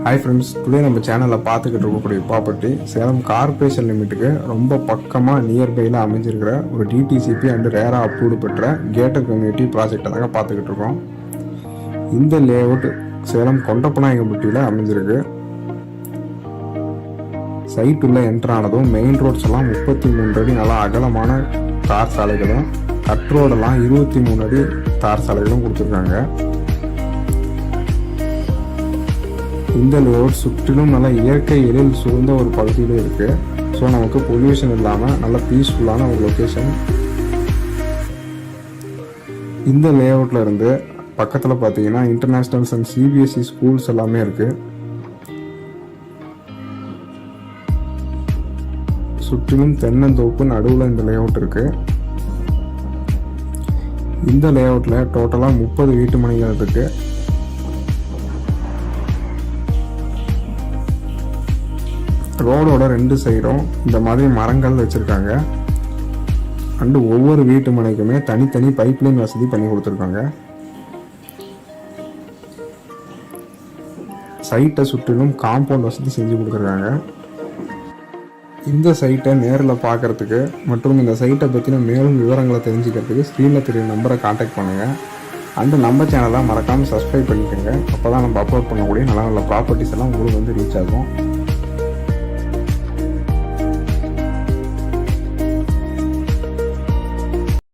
Hi friends, today நம்ம சேனலில் பார்த்துக்கிட்டு இருக்கக்கூடிய ப்ராப்பர்ட்டி சேலம் கார்பரேஷன் லிமிட்டுக்கு ரொம்ப பக்கமாக நியர்பையில் அமைஞ்சிருக்கிற ஒரு டிடிசிபி அண்ட் ரேரா அப்ரூவ்டு பெற்ற கேட்டட் கம்யூனிட்டி ப்ராஜெக்டை தாங்க பார்த்துக்கிட்டு இருக்கோம். இந்த லேஅவுட் சேலம் கொண்டப்பநாயக்கம்பட்டியில் அமைஞ்சிருக்கு. சைட் உள்ள என்டர் ஆனதும் மெயின் ரோட்ஸ் எல்லாம் 33 அடி நல்லா அகலமான தார் சாலைகளும், கட் ரோடெல்லாம் 23 அடி தார் சாலைகளும் கொடுத்துருக்காங்க. இந்த லேஅவுட் சுற்றிலும் நல்ல இயற்கை எழில் சூழ்ந்த ஒரு பகுதியில் இருக்குது. ஸோ நமக்கு பொல்யூஷன் இல்லாமல் நல்ல பீஸ்ஃபுல்லான ஒரு லொக்கேஷன். இந்த லேஅவுட்டில் இருந்து பக்கத்தில் பார்த்தீங்கன்னா இன்டர்நேஷ்னல்ஸ் அண்ட் சிபிஎஸ்சி ஸ்கூல்ஸ் எல்லாமே இருக்குது. சுற்றிலும் தென்னந்தோப்பு நடுவில் இந்த லேஅவுட் இருக்குது. இந்த லேஅவுட்டில் டோட்டலாக 30 வீட்டு மனைகள் இருக்குது. ரோடோட 2 சைடும் இந்த மாதிரி மரங்கள் வச்சுருக்காங்க. அண்டு ஒவ்வொரு வீட்டு மனைக்குமே தனித்தனி பைப்லைன் வசதி பண்ணி கொடுத்துருக்காங்க. சைட்டை சுற்றிலும் காம்பவுண்ட் வசதி செஞ்சு கொடுத்துருக்காங்க. இந்த சைட்டை நேரில் பார்க்குறதுக்கு மற்றும் இந்த சைட்டை பற்றின மேலும் விவரங்களை தெரிஞ்சுக்கிறதுக்கு ஸ்க்ரீனில் தெரிய நம்பரை கான்டாக்ட் பண்ணுங்கள். அண்டு நம்ம சேனலை மறக்காமல் சப்ஸ்கிரைப் பண்ணிக்கோங்க. அப்போ தான் நம்ம அப்லோட் பண்ணக்கூடிய நல்ல நல்ல ப்ராப்பர்ட்டிஸ் எல்லாம் உங்களுக்கு ரீச் ஆகும்.